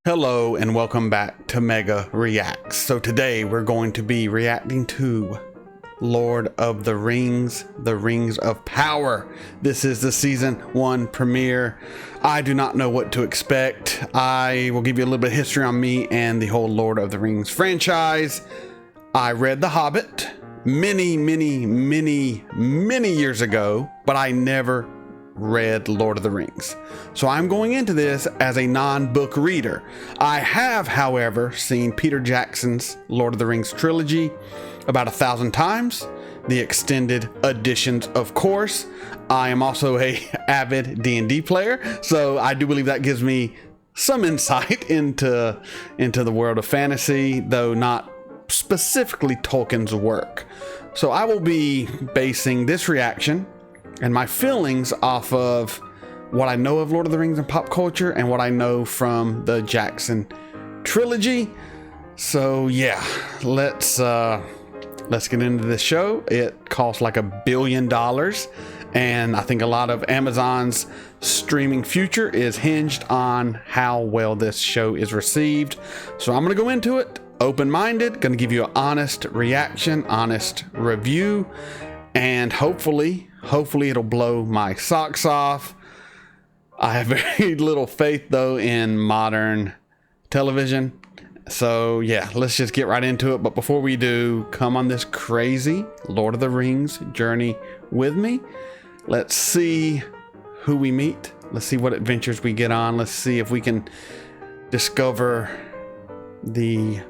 Hello and welcome back to Mega Reacts. So today we're going to be reacting to Lord of the Rings of Power. This is the season 1 premiere. I do not know what to expect. I will give you a little bit of history on me and the whole Lord of the Rings franchise. I read The Hobbit many years ago, but I never read Lord of the Rings. So I'm going into this as a non-book reader. I have, however, seen Peter Jackson's Lord of the Rings trilogy about 1,000 times, the extended editions, of course. I am also a avid D&D player, so I do believe that gives me some insight into the world of fantasy, though not specifically Tolkien's work. So I will be basing this reaction and my feelings off of what I know of Lord of the Rings and pop culture and what I know from the Jackson trilogy. So yeah, let's get into this show. It costs like $1 billion, and I think a lot of Amazon's streaming future is hinged on how well this show is received. So I'm gonna go into it open-minded, gonna give you an honest reaction, honest review, and hopefully it'll blow my socks off. I have very little faith though in modern television. So yeah, let's just get right into it. But before we do, come on this crazy Lord of the Rings journey with me. Let's see who we meet. Let's see what adventures we get on. Let's see if we can discover the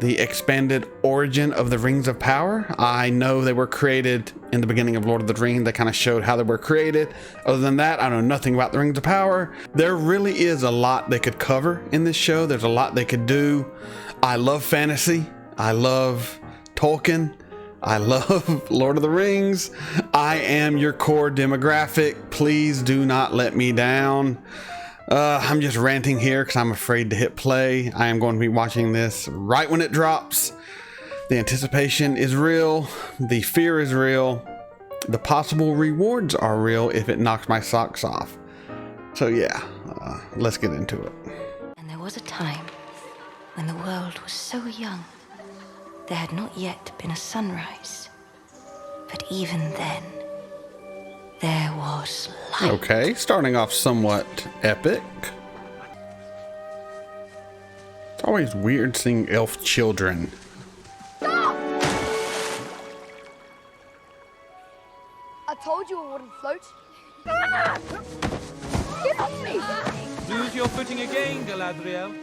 expanded origin of the Rings of Power. I know they were created in the beginning of Lord of the Rings. They kind of showed how they were created. Other than that, I know nothing about the Rings of Power. There really is a lot they could cover in this show. There's a lot they could do. I love fantasy. I love Tolkien. I love Lord of the Rings. I am your core demographic. Please do not let me down. I'm just ranting here because I'm afraid to hit play. I am going to be watching this right when it drops. The anticipation is real. The fear is real. The possible rewards are real if it knocks my socks off. So yeah, let's get into it. And there was a time when the world was so young, there had not yet been a sunrise. But even then, there was light. Okay, starting off somewhat epic. It's always weird seeing elf children. Stop! I told you I wouldn't float. Get off me! Lose your footing again, Galadriel.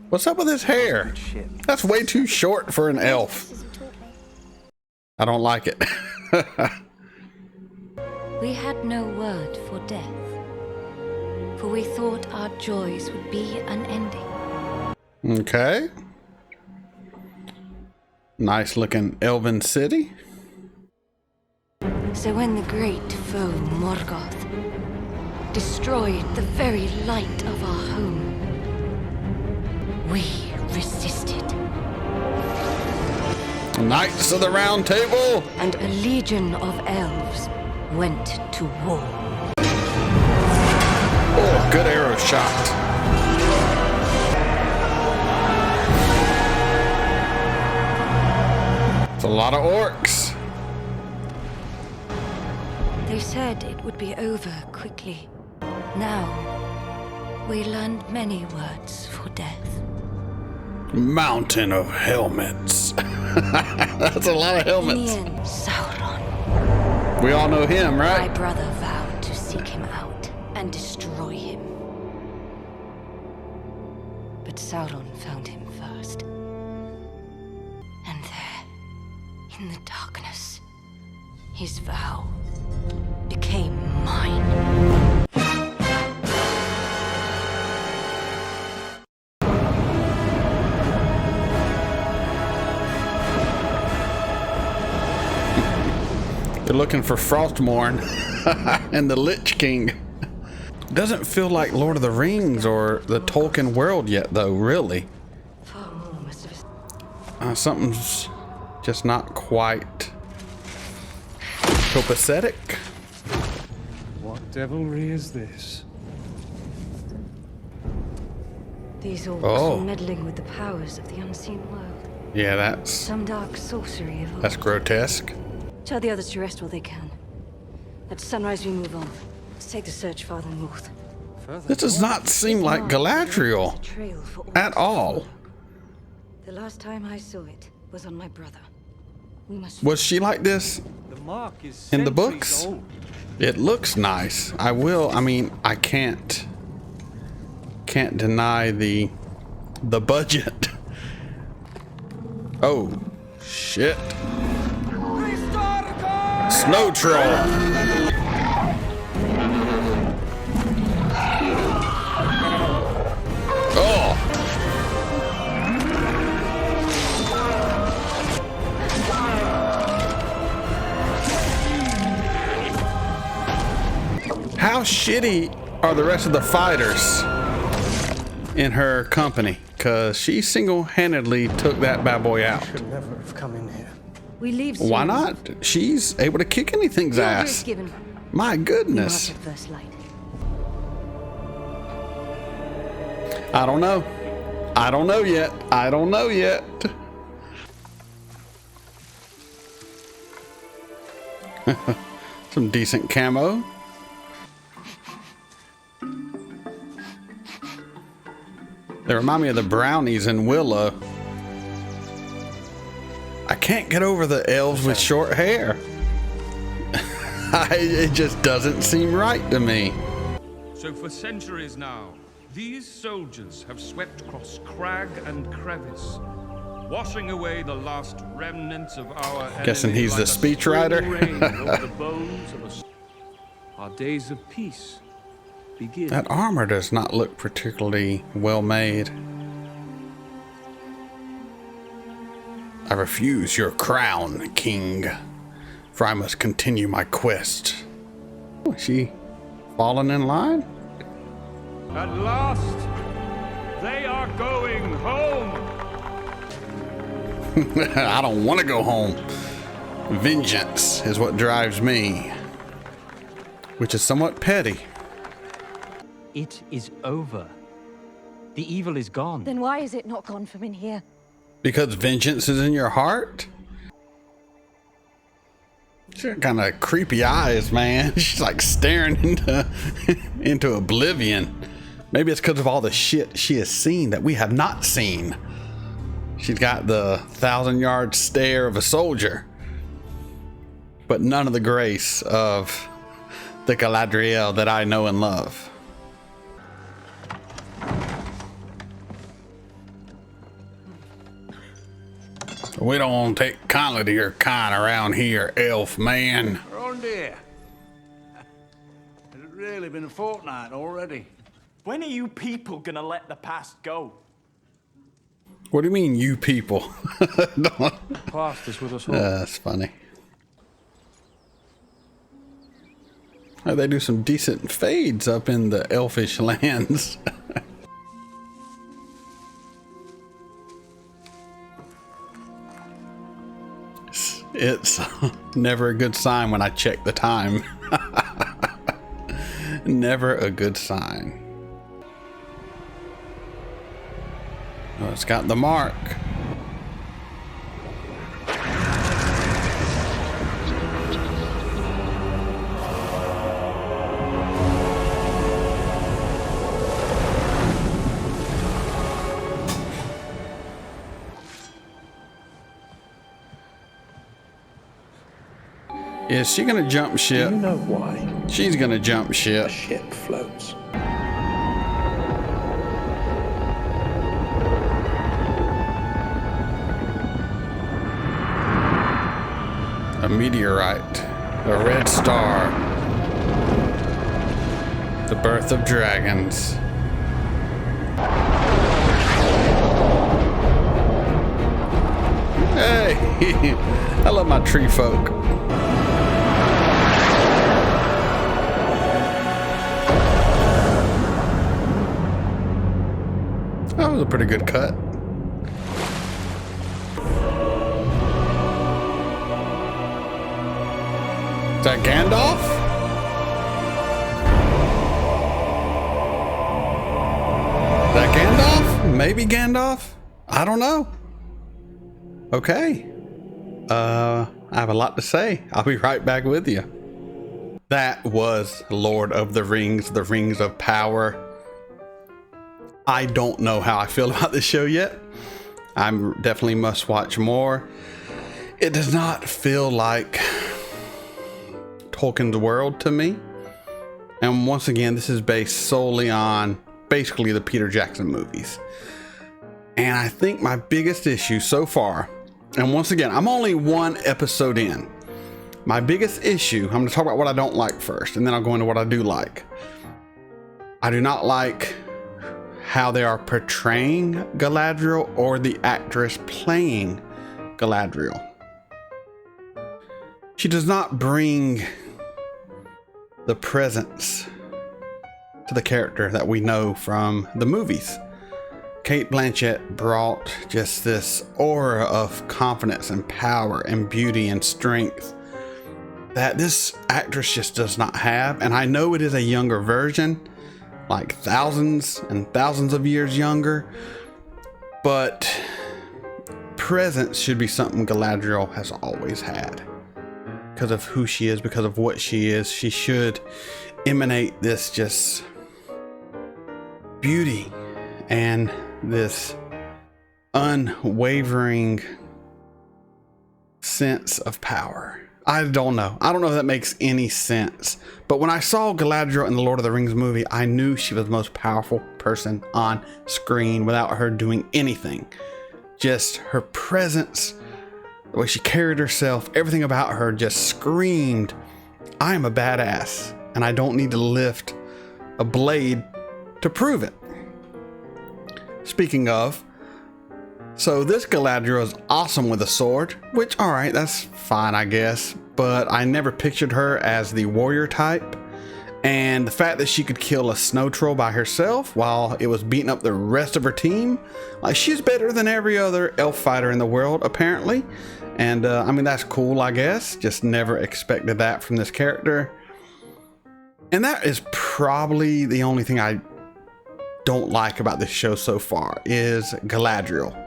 What's up with his hair? That's way too short for an elf. I don't like it. We had no word for death, for we thought our joys would be unending. Okay. Nice looking elven city. So when the great foe Morgoth destroyed the very light of our home, we resisted. Knights of the Round Table. And a legion of elves went to war. Oh, good arrow shot. It's a lot of orcs. They said it would be over quickly. Now, we learned many words for death. Mountain of helmets. That's a lot of helmets. In the end, Sauron. We all know him, My right? brother vowed to seek him out and destroy him. But Sauron found him first. And there, in the darkness, his vow became mine. They're looking for Frostmourne and the Lich King. Doesn't feel like Lord of the Rings or the Tolkien world yet, though, really. Something's just not quite copacetic. What devilry is this? These orcs Oh. are meddling with the powers of the unseen world. Yeah, that's Some dark sorcery of that's old. grotesque. Tell the others to rest while they can. At sunrise we move on. Let's take the search farther north. This does not seem like Galadriel There's a trail for at orcs. all. The last time I saw it was on my brother. We must. Was she like this The mark is in the centuries books? old. It looks nice. I mean, I can't deny the budget. Oh, shit. Snow troll. Oh. How shitty are the rest of the fighters in her company? Because she single-handedly took that bad boy out. Should never have come in here. We leave. Why soon. not? She's able to kick anything's The order is ass. given. My We march goodness. at first light. I don't know. I don't know yet. I don't know yet. Some decent camo. They remind me of the brownies in Willow. I can't get over the elves with short hair. It just doesn't seem right to me. So for centuries now, these soldiers have swept across crag and crevice, washing away the last remnants of our Guessing enemy he's the like a speechwriter. spring rain over the bones of our days of peace begin. That armor does not look particularly well made. I refuse your crown, king, for I must continue my quest. Oh, is she falling in line? At last, they are going home. I don't want to go home. Vengeance is what drives me, which is somewhat petty. It is over. The evil is gone. Then why is it not gone from in here? Because vengeance is in your heart? She's got kind of creepy eyes, man. She's like staring into oblivion. Maybe it's because of all the shit she has seen that we have not seen. She's got the 1,000-yard stare of a soldier, but none of the grace of the Galadriel that I know and love. We don't take kindly to your kind around here, elf man. Around here. Has it really been a fortnight already? When are you people gonna let the past go? What do you mean, you people? Past is with us all. That's funny. Oh, they do some decent fades up in the elfish lands. It's never a good sign when I check the time. Never a good sign. Oh, it's got the mark. Is she gonna jump ship? Do you know why She's gonna jump a ship. ship floats? A meteorite. A red star. The birth of dragons. Hey! I love my tree folk. That was a pretty good cut. Is that Gandalf? Is that Gandalf? Maybe Gandalf? I don't know. Okay. I have a lot to say. I'll be right back with you. That was Lord of the Rings of Power. I don't know how I feel about this show yet. I definitely must watch more. It does not feel like Tolkien's world to me. And once again, this is based solely on basically the Peter Jackson movies. And I think my biggest issue so far, and once again, I'm only one episode in. My biggest issue, I'm going to talk about what I don't like first, and then I'll go into what I do like. I do not like how they are portraying Galadriel or the actress playing Galadriel. She does not bring the presence to the character that we know from the movies. Cate Blanchett brought just this aura of confidence and power and beauty and strength that this actress just does not have. And I know it is a younger version, like thousands and thousands of years younger, but presence should be something Galadriel has always had. Because of who she is, because of what she is, she should emanate this just beauty and this unwavering sense of power. I don't know if that makes any sense, but when I saw Galadriel in the Lord of the Rings movie, I knew she was the most powerful person on screen without her doing anything. Just her presence, the way she carried herself, everything about her just screamed, I am a badass and I don't need to lift a blade to prove it. Speaking of, so this Galadriel is awesome with a sword, which, all right, that's fine, I guess, but I never pictured her as the warrior type. And the fact that she could kill a snow troll by herself while it was beating up the rest of her team, like, she's better than every other elf fighter in the world, apparently. And I mean, that's cool, I guess. Just never expected that from this character. And that is probably the only thing I don't like about this show so far is Galadriel.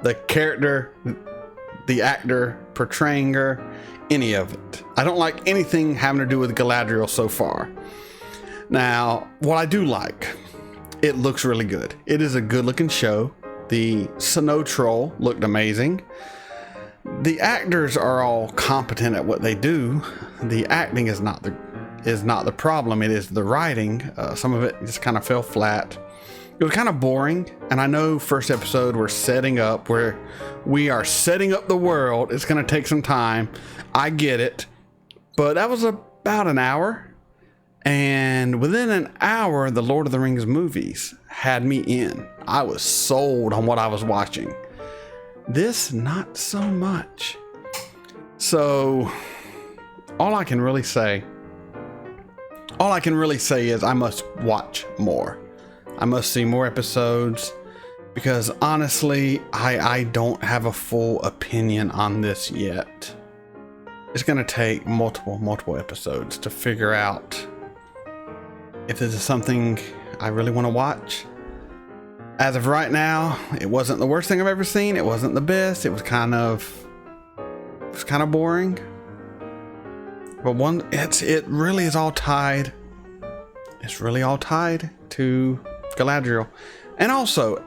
The character, the actor portraying her, any of it. I don't like anything having to do with Galadriel so far. Now, what I do like, it looks really good. It is a good looking show. The snow troll looked amazing. The actors are all competent at what they do. The acting is not the problem. It is the writing. Some of it just kind of fell flat. It was kind of boring, and I know first episode we are setting up the world. It's going to take some time. I get it, but that was about an hour, and within an hour, the Lord of the Rings movies had me in. I was sold on what I was watching. This, not so much. So, all I can really say is I must watch more. I must see more episodes, because honestly, I don't have a full opinion on this yet. It's going to take multiple episodes to figure out if this is something I really want to watch. As of right now, it wasn't the worst thing I've ever seen. It wasn't the best. It was kind of boring. But it really is all tied. It's really all tied to Galadriel. And also,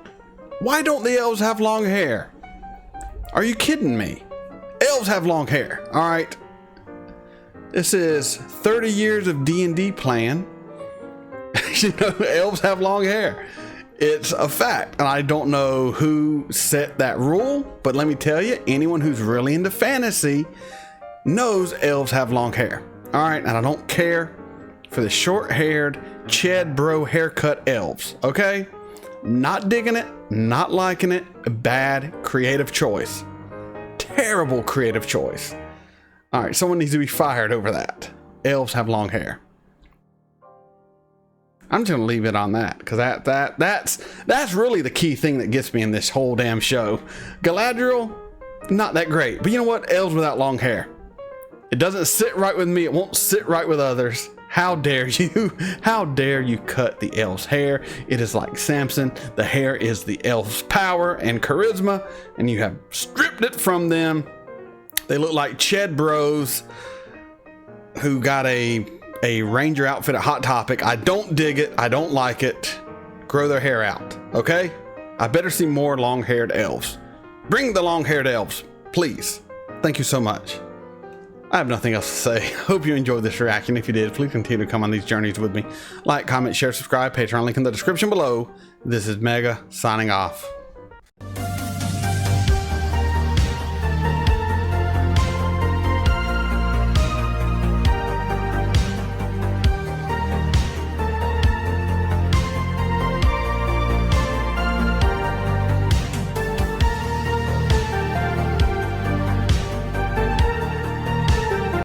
why don't the elves have long hair? Are you kidding me? Elves have long hair, all right? This is 30 years of D&D playing. You know, elves have long hair. It's a fact, and I don't know who set that rule, but let me tell you, anyone who's really into fantasy knows elves have long hair. All right, and I don't care for the short-haired, Chad bro haircut elves, okay? Not digging it, not liking it, a bad creative choice. Terrible creative choice. All right, someone needs to be fired over that. Elves have long hair. I'm just gonna leave it on that, because that's really the key thing that gets me in this whole damn show. Galadriel, not that great, but you know what? Elves without long hair. It doesn't sit right with me. It won't sit right with others. How dare you? How dare you cut the elf's hair? It is like Samson. The hair is the elf's power and charisma, and you have stripped it from them. They look like Ched Bros who got a ranger outfit at Hot Topic. I don't dig it. I don't like it. Grow their hair out, okay? I better see more long-haired elves. Bring the long-haired elves, please. Thank you so much. I have nothing else to say. Hope you enjoyed this reaction. If you did, please continue to come on these journeys with me. Like, comment, share, subscribe, Patreon link in the description below. This is Mega signing off.